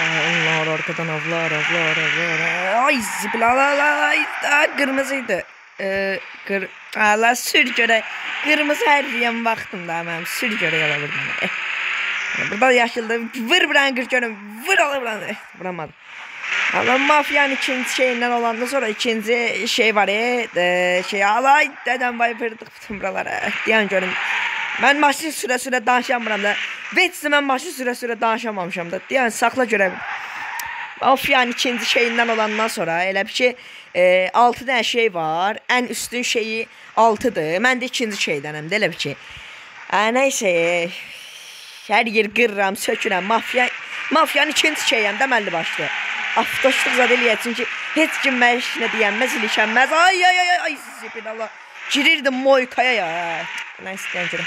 Onlar arkadan avlar. Ay zibilalar. Kırmızıydı. Allah sür görək. Qırmızı hər yiyən vaxtımda mənim sür görək ala buradan. Burada yaşıldı. Vur buranı qır görüm. Vur ala buranı. Vuramadım. Allah mafiyanın ikinci şeyindən olandan sonra ikinci şey var alay dədən vay verdik bütün buralara. Deyən görüm. Mən maşın sürə danışamıram da. Heç mən maşın sürə danışamamışam da. Deyən saxla görəm. Mafiyanın ikinci şeyindən olandan sonra elə bir ki 6 dənə şey var. Ən üstün şeyi 6'dır. Mən də ikinci şeydənəm də elə bir ki. Nəysə hər yer qırıram, sökürəm. Mafiyanın ikinci şeyəm də mənli başlı. Aftoşluq zad eləyək çünki heç kim mənə işinə deyənməz, ilişənməz. Ay zibilallah. Girirdim moykaya ya. Nəysə deyən girəm.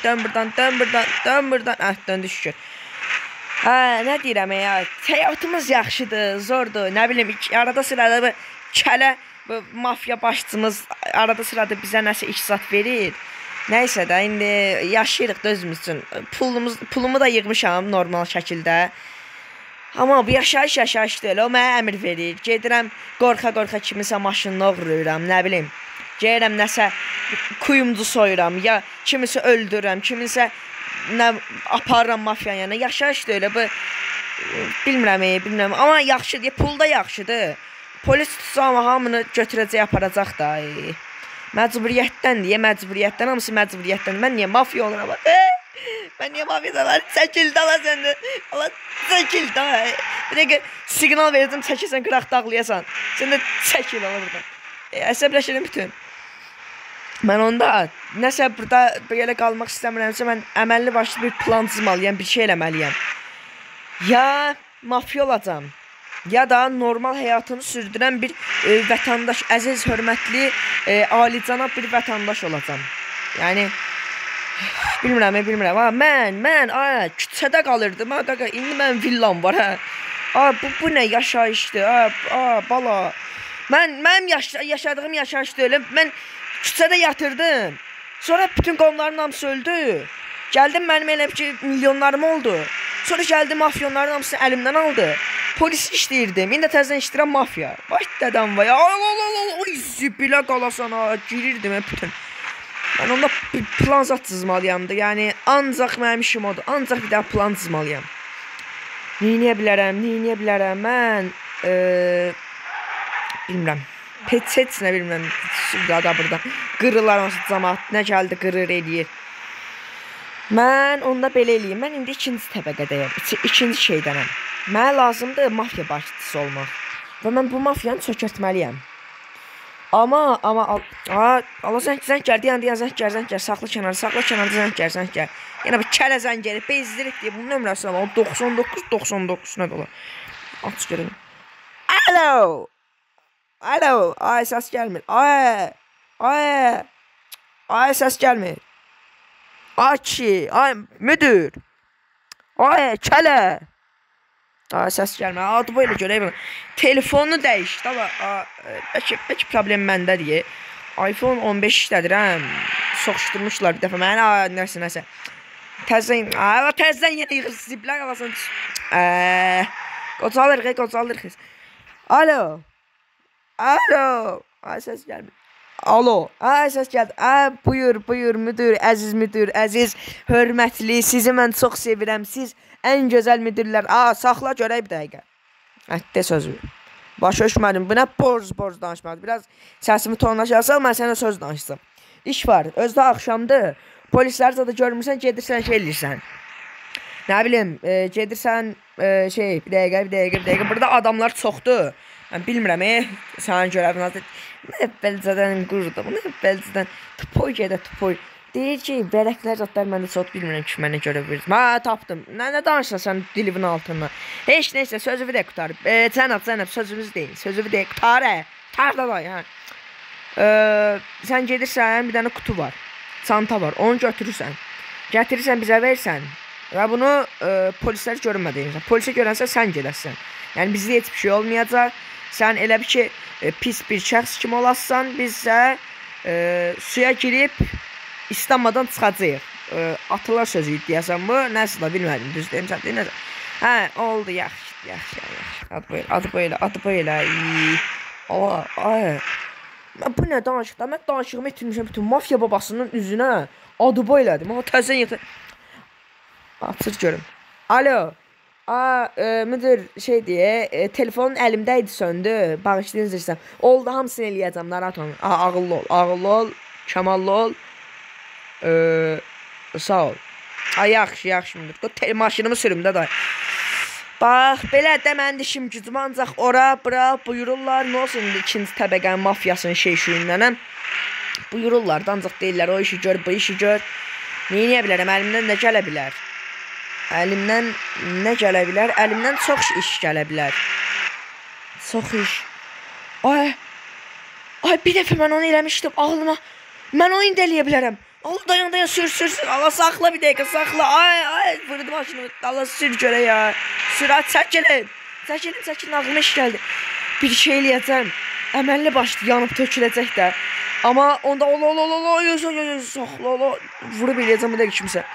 Dön buradan. Döndü şükür. Nə deyirəm ya, həyatımız yaxşıdır, zordur, nə bilim, arada sırada bu kələ, bu mafiya başçımız arada sırada bizə nəsə iş zat verir. Nəysə də, indi yaşayırıq da özümüz üçün, pulumu da yığmışam normal şəkildə. Amma bu yaşayış deyil, o mənə əmr verir, gedirəm, qorxa kimisə maşınını oğruyuram, nə bilim. Gəlirəm nəsə kuyumcu soyuram, ya kimisə öldürürəm, kimisə aparıram mafiyanın yanına. Yaşayış da öyle bu bilmirəm. Amma yaxşıdır, pul da yaxşıdır. Polis tutsa amma hamını götürəcək, aparacaq da. Məcburiyyətdən, hamısı məcburiyyətdən. Mən niyə mafiya oluram? Mən niyə mafiya var? Çəkil də ala sən də. Allah çəkil də. Bir dəqiqə siqnal verəcəm, çəkilsən, qıraq dağlayasan. Sən də çəkil ala buradan. Əsəbləşirim bütün. Mən onda nəsə burada belə qalmaq istəmirəmsə, mən əməlli başlı bir plan çizməliyəm, bir şey eləməliyəm. Ya mafiya olacam, ya da normal həyatını sürdürən bir vətəndaş, əziz, hörmətli, alicənab bir vətəndaş olacam. Yəni, bilmirəm. Mən, küçədə qalırdım, indi mənim villam var, bu nə yaşayışdır, bala. Mənim yaşadığım yaşayış deyil, mən küçədə yatırdım. Sonra bütün qonların hamısı öldü. Gəldim mənim elə ki milyonlarım oldu. Sonra gəldim mafyonların hamısını əlimdən aldı. Polis işləyirdim. İndi təzədən işləyirəm mafiya. Baş dədən var ya. Ay zibilə qalasan ha. Girirdim bütün. Mən onda plan zat çizmalıyam da. Yəni ancaq mənim işim odur. Ancaq bir daha plan çizmalıyam. Neyniyə bilərəm. Mən bilmirəm. Heç nə bilmirəm. Sürdada burada. Qırırlar hansı cəmaat. Nə gəldi qırır eləyir. Mən onda belə eləyim. Mən indi ikinci təbəqədəyəm. İkinci şeydənəm. Mənə lazımdır mafiya başçısı olmaq. Və mən bu mafiyanı çökərtməliyəm. Amma Allah zəng gəl. Deyən zəng gəl. Saxla kənarda zəng gəl. Yəni bu kələ zəng gəlib. Bezdirik deyə bunun nömrəsi var. 99 nə dolar. Aç görün. Alo. Ay səs gəlmir. Ay səs gəlmir. Ay müdür. Ay kələ. Ay səs gəlmir. Adı belə görək. Telefonu dəyişdi. Bəlkə problem məndədir. iPhone 15 işlədirəm. Soxuşdurmuşlar bir dəfə mənə. Nəsə. Təzdən yenə yığır ziblər qalasın. Qocalırıq. Alo. Ay səs gəlmir. Alo. Ay səs gəldi. Buyur müdür, əziz, hörmətli, sizi mən çox sevirəm. Siz ən gözəl müdürlər. Saxla görək bir dəqiqə. De sözü. Başa düşmədim. Bu nə borc danışmadı. Biraz səsimi tonlaşarsan, mən sənə söz danışsam. İş var. Özdə axşamdır. Polisləri da görmürsən, gedirsən şey eləyirsən. Nə bilim, gedirsən bir dəqiqə. Burada adamlar çoxdur. Mən bilmirəm, sənin görəvin nə bəlcədən qurdu, nə bəlcədən tupoy gedə tupoy. Deyir ki, vərəqlər zatlar məndə çox bilmirəm ki, mənə görəv verir. Tapdım. Nə danışsan sən dilivin altından. Heç neysə, sözümü də qutarıb. Cənab, sözümüz deyil. Sözümü deyil, qutarda da. Sən gedirsən, bir dənə kutu var. Çanta var, onu götürürsən. Gətirirsən, bizə versən. Və bunu polislər görünmədiyinsən. Polisə görənsə sən gedəsən. Yəni bizdə heç bir şey olmayacaq. Sən elə bir ki, pis bir şəxs kimi olassan, biz isə suya girib İstanmadan çıxacaq. Atılar sözü deyəsən bu, nəsə da bilmədim, düz deyim sən deyim nəsə. Hə, oldu, yaxşı. Adı belə. Ay. Bu nə danışıqda? Mən danışığımı itirmişəm bütün mafiya babasının üzünə. Adı belədir. Mən təzə yıxı. Açır görüm. Alo. Müdür telefonun əlimdə idi, söndü. Bağışlayın istəyirsən. Oldu, hamısını eləyəcəm, narahat olma. Ağıllı ol, kamallı ol. Sağ ol. Yaxşı müdür. Maşınımı sürümdə da. Bax, belə də mənim işim gücüm, ancaq ora, bura buyururlar. Nə olsun, ikinci təbəqənin mafiyasının şeyşüyündənəm. Buyururlar da, ancaq deyirlər, o işi gör, bu işi gör. Neyəyə bilərəm, əlimdən nə gələ bilər? Əlimdən çox iş gələ bilər. Çox iş. Ay, bir dəfə mən onu eləmişdim, ağlıma. Mən onu indi eləyə bilərəm. Allah dayan, sür. Allah saxla bir dəqiqə, saxla. Ay, vurdu maşını. Allah sür görə ya. Sür, çəkilin, ağlıma iş gəldi. Bir şey eləyəcəm. Əməlli başlı yanıb töküləcək də. Amma onda saxla, vurub eləyəcəm bu dəqiqə kimsə.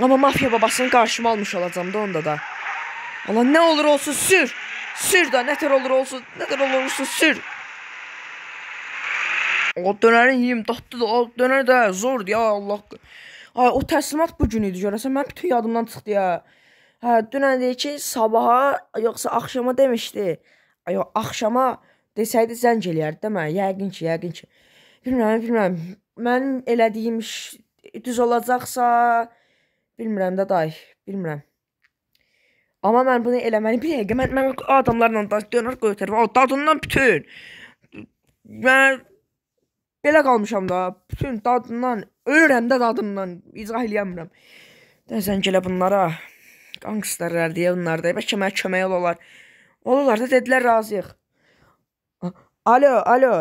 Amma mafiya babasını qarşıma almış olacam da onda da. Allah, nə olur olsun sür. Sür da, nətər olur olsun sür. O dönərin yiyim tatlıdır, o dönər də zordur ya Allah. Ay, o təslimat bu gün idi görəsən, mən bütün yadımdan çıxdı ya. Dünən deyir ki, sabaha, yoxsa axşama demişdi. Ay, o axşama desəydi zəng eləyərdi, demə, yəqin ki. Bilmirəm, mən elədiyim iş düz olacaqsa, bilmirəm də day, bilmirəm. Amma mən bunu eləməli bir dəqiqə, mən adamlarla dönər qoyutarım, o dadından bütün. Mən belə qalmışam da, bütün dadından, ölürəm də dadından, izah eləyəmirəm. Zəng elə bunlara, qankistərlər deyə bunlar da, bəlkə mənə kömək olarlar. Olurlar da, dedilər, razıyıq. Alo.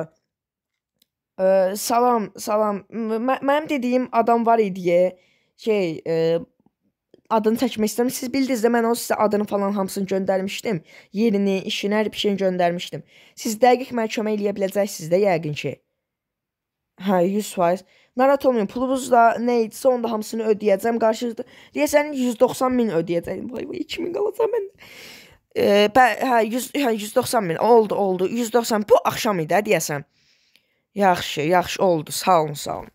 Salam. Mənim dediyim adam var idi, adını çəkmək istəyirəm. Siz bildiniz də, mən o sizə adını falan hamısını göndərmişdim. Yerini, işini, hər bir şeyini göndərmişdim. Siz dəqiq mənə kömək eləyə biləcəksiniz də, yəqin ki. 100%. Narahat olmayın, pulumuz da nə idisə, onda hamısını ödəyəcəm. Qarşılıqda deyəsən 190 min ödəyəcəyim. Vay, 2000 qalacaq mən. 190 min. Oldu. 190. Bu axşam idi, deyəsən. Yaxşı, oldu. Sağ olun.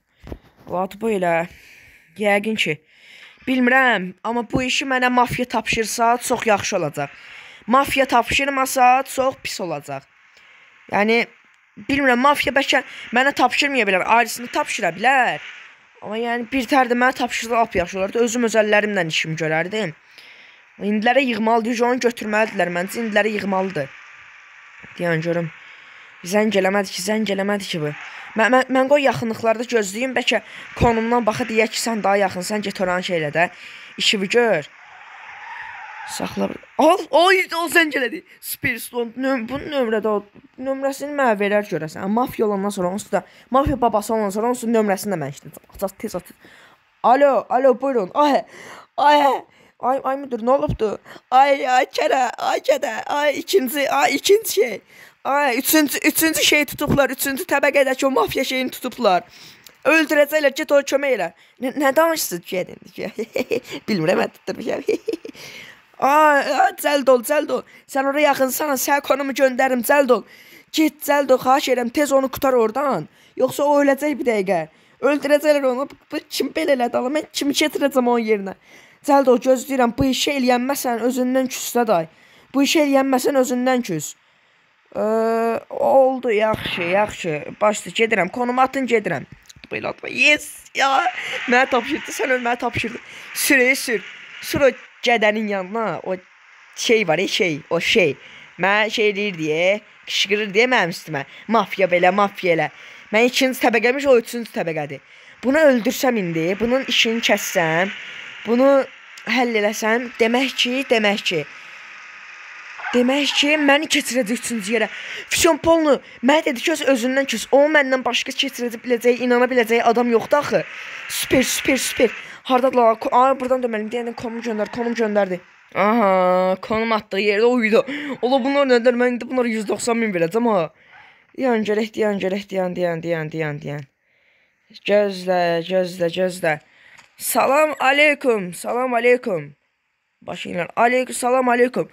Vat bu elə. Yəqin ki. Bilmirəm, amma bu işi mənə mafiya tapşırsa çox yaxşı olacaq. Mafiya tapşırmasa çox pis olacaq. Yəni, bilmirəm, mafiya bəlkə mənə tapşırmaya bilər, ailəsini tapşıra bilər. Amma yəni, bir tərdə mənə tapşırsa lap yaxşı olardı. Özüm özəllərimlə işimi görərdim. İndilərə yığmalıdır, onu götürməlidirlər. Məncə indilərə yığmalıdır. Deyən görüm. Zəng eləmədi ki bu. Mən qoy yaxınlıqlarda gözləyim, bəlkə konumdan baxa deyək ki, sən daha yaxınsan, get oranı şeylə də. İşimi gör. Saxla. O zəng elədi. Spearstone, bunun nömrəsini mənə verər görəsən. Mafiya olandan sonra, onsuz da, mafiya babası olandan sonra, onsuz nömrəsini də mən işləyəcəm. Tez. Alo, buyurun. Ay müdür, nə olubdu? Ay kədə, ikinci şey. Üçüncü şey tutublar, üçüncü təbəqədəki o mafiya şeyini tutublar. Öldürəcəklər, get o kömək elə. Nə danışsın ki, bilmirəm, mən tutturmuşam. Cəld ol. Sən oraya yaxınsan, sən konumu göndərim, cəld ol. Git, cəld ol, xahiş edirəm, tez onu qutar oradan. Yoxsa o öləcək bir dəqiqə. Öldürəcəklər onu, kim belə elədi, mən kimi getirəcəm onun yerinə. Cəld ol, gözləyirəm, bu işi eləyənməsən özündən küsdə day. Bu işi eləyənməsən özündən küs. Oldu, yaxşı. Başda gedirəm, konumu atın gedirəm. Belə atma, yes, ya. Mənə tapşırdı, sən ol, mənə tapşırdı. Sür o gədənin yanına, o şey var, o şey. Mən şey deyir deyə, qışqırır deyə mənim üstümə. Mafiya belə. Mən ikinci təbəqəmiş, o üçüncü təbəqədir. Bunu öldürsəm indi, bunun işini kəssəm, bunu həll eləsəm, demək ki, məni keçirəcək üçüncü yerə. Füsun Polnu, mənə dedi ki, özündən küs. O, məndən başqa keçirəcək biləcəyi, inana biləcəyi adam yoxdur axı. Süper. Haradadılar? Buradan dönməliyim. Deyəndən konum göndərdi. Aha, konum atdığı yerdə uydu. Ola bunlar nədir? Mən indi bunlara 190 min verəcəm ha. Deyən görək. Gözlə. Salam aleykum. Başlayırlar. Aleyküm salam aleyküm.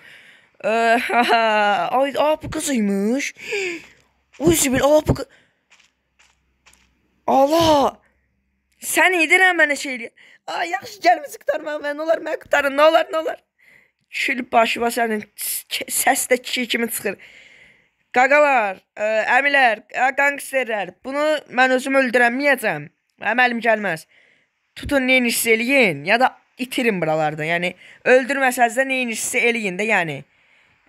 Ay bu kızıymış. Uy Zibil bu kız. Allah. Sen iyidirəm mənə şeyli. Ay yaxşı gəlməsi qurtarma mən. Olar mən qurtarın. Nə olar. Kül başıma sənin səsdə kişi kimi çıxır. Qaqalar, əmilər, qangsterlər. Bunu mən özüm öldürəməyəcəm. Mənim əlim gəlməz. Tutun neyin hissi eləyin ya da itirin buralarda. Yəni öldürməsəz də neyin hissi eləyin də yəni.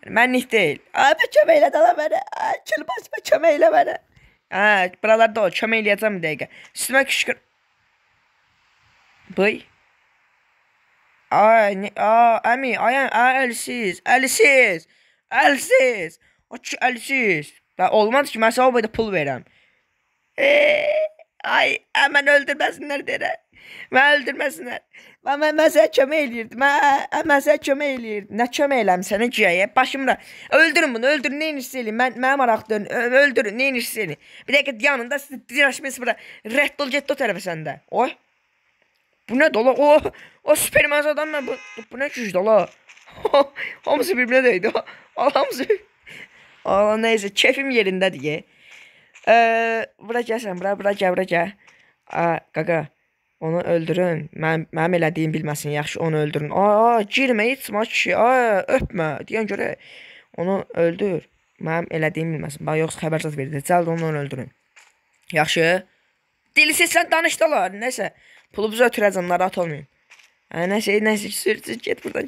Mənlik deyil. Abi kömək elə dala mənə. Kül başıma kömək elə mənə. Buralarda o kömək eləyəcəm bir dəqiqə. Üstümə kışqır. Bıy. Əmi, əlsiz. Əlsiz. Olmadı ki, mən sənə o boyda pul verəm. Mən öldürməsinlər deyirəm. Mən öldürməsinlər. Mən sənə kömək eləyirdim. Mən sənə kömək eləyirdim. Nə kömək eləm sənə cüyəyə? Başımda. Öldürün bunu, öldürün. Neyin hissi eləyin? Mənə maraq dönün. Öldürün. Neyin hissi eləyin? Bir dəqiqə yanında dirəşməsi bura. Rədd ol, get o tərəfə səndə. Oy. Bu nə dola? O süpermaz adam mən. Bu nə güc dola? Hamısı birbirine döydü. Hamısı. Neyse keyfim yerindədir. Bura gəlsən, bura gəl. Qaqa, onu öldürün. Mənim elədiyim bilməsin, yaxşı onu öldürün. Girmə, içmə kişi. Öpmə, deyən görə. Onu öldür. Mənim elədiyim bilməsin. Bax, yoxsa xəbər zat verdi. Cəld onu öldürün. Yaxşı. Dilisiz sən danışdılar. Neyse. Pulumuzu ötürəcəm, narahat olmayın. Neyse, sür, get buradan.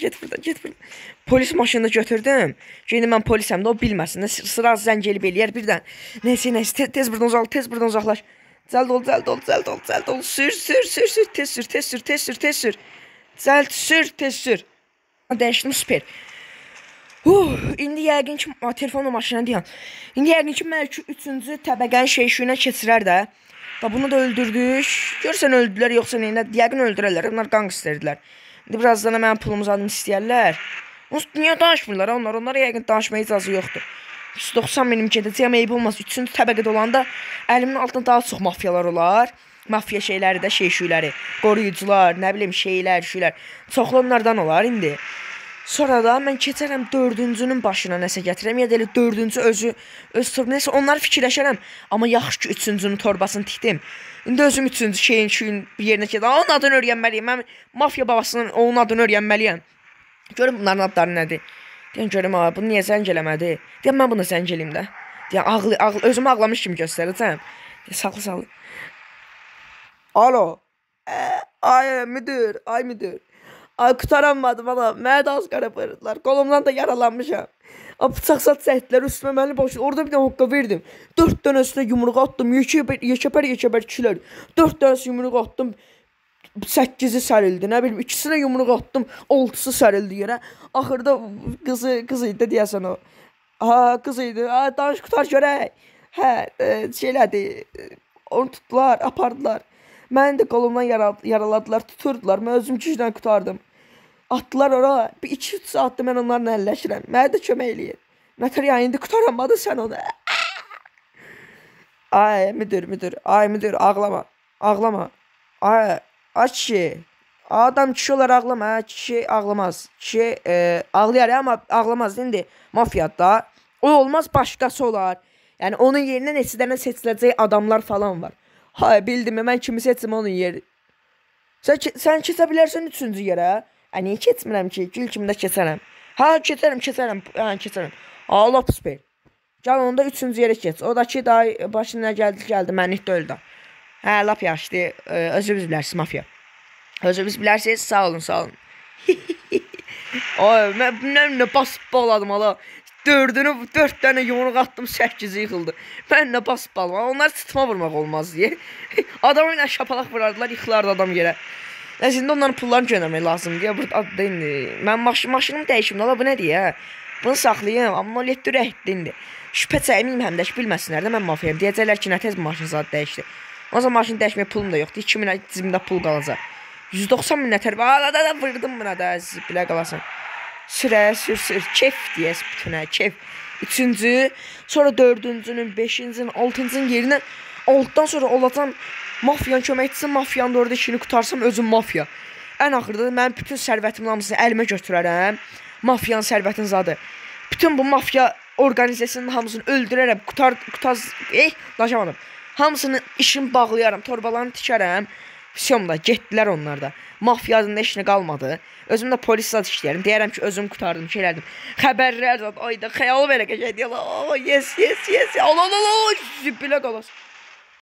Polis maşınını götürdüm. Şimdi mən polisəm də o bilməsin. Sıra zəng elib eləyər birdən. Neyse, tez buradan uzaklaş. Cəld ol. Sür. Tez sür. Dəyişdim, süper. İndi yəqin ki, telefonla maşına deyəm. İndi yəqin ki, məlki 3-cü təbəqənin şeyşüyünə keçirər də. Bunu da öldürdük. Görsən öldülər yoxsa neyinə? Yəqin öldürərlər. Onlar qangsterdirlər. İndi birazdan mənim pulumuzu alın istəyərlər. Niyə danışmırlar? Onlar yəqin danışmaya icazı yoxdur. 190 minim gedəcəyəm, eyb olmaz. 3-cü təbəqədə olanda əlimin altında daha çox mafiyalar olar. Mafiya şeyləri də şeyşüyləri. Qoruyucular, nə bilim şeylər. Çoxlu onlardan olar indi. Sonra da mən keçərəm 4-cünün başına nəsə gətirəm. Ya da elə 4-cü öz torba nəsə onları fikirləşərəm. Amma yaxşı ki 3-cünün torbasını tikdim. İndi özüm 3-cü şeyin bir yerinə gedirəm. Onun adını öyrənməliyəm. Mən mafiya babasının onun adını öyrənməliyəm. Görüm bunların adları nədir? Deyəm görüm bunu niyə zəng eləmədi? Deyəm mən bunu zəng eləyim də. Deyəm özümü ağlamış kimi göstərəcəm. Sağlı. Alo. Ay müdür. Qutaranmadım valla. Mənə də az qara buyurdular. Qolumdan da yaralanmışam. Bıçaq sat çəkdilər üstümə məni boşdur. Orada bir dənə hoqqa verdim. 4 dənə üstünə yumruq atdım. Yekəpər kişilər. 4 dənəsi yumruq atdım. 8-i sərildi. Nə bilim 2-sinə yumruq atdım. 6-sı sərildi yerə. Axırda qız idi deyəsən o. Qız idi. Danış qutar görək. Şeylədi. Onu tutdular, apardılar. Məni də qolumdan yaraladılar, tuturdular. Mən özüm güclə qutardım. Atdılar ora. Bir 2-3 saatdır mən onlarla əlləşirəm. Mənə də kömək eləyin. Nətər ya, indi qutaranmadın sən onu. Ay müdür, ağlama. Ay kişi. Adam kişi olar ağlama. Kişi ağlamaz. Kişi ağlayar amma ağlamaz. İndi mafiyada. O olmaz, başqası olar. Yəni onun yerinə neçə dənə seçiləcək adamlar falan var. Bildim, mən kimi seçim onun yeri. Sən keçə bilərsən 3-cü yerə. Niyə keçmirəm ki? Gül kimi də keçərəm. Keçərəm. Lop süper. Gəl onda 3-cü yerə keç. O da ki, daha başına gəldi, mənlik deyil də. Lap yaxşı. Özünüz bilərsiniz, mafiya. Özünüz bilərsiniz, sağ olun. Mən nə basıb bağladım hala. 4 dənə yumruq atdım, 8-i yıxıldı. Mən nə basıb bağladım. Onlar sıtma vurmaq olmaz deyə. Adamı ilə şapalaq vurardılar, yıxılardı adam yerə. Əslində onların pullarını göndərmək lazımdır deyə. Burada adda indi. Mən maşınımı dəyişim. Bu nə deyə? Bunu saxlayayım. Amma letdə ürəkdir indi. Şübhə çəkməyim həm də ki, bilməsinlər də mən mafiyayım. Deyəcəklər ki, nə tez maşın saat dəyişdi. O zaman maşını dəyişməyə pulum da yoxdur. 2000 cibimdə pul qalacaq. 190 min nətər. Vırdım buna da. Siz bilə qalasan. Sür. Keyf deyəs bütünə. Keyf. 3-cü. Sonra 4-cünün, 5-cinin, 6-cının yerinə altdan sonra olacam mafiyanın köməkçisi. Mafiyanın da orada işini qutarsam özüm mafiya. ən axırda mənim bütün sərvətimin hamısını əlimə götürərəm. Mafiyanın sərvətini zadı. Bütün bu mafiya organizasiyasının hamısını öldürərəm. Daşamadım. Hamısını işimi bağlayaram, torbalarını tikərəm. Всёмda getdilər onlar da. Mafiyanın da işinə qalmadı. Özüm də polis zad işləyərəm. Deyərəm ki, özüm qurtardım, şeylərdim. Xəbərlər zad, ayda xəyal verə qəşəng deyirlər. Yes. Allah, zibilə qalas.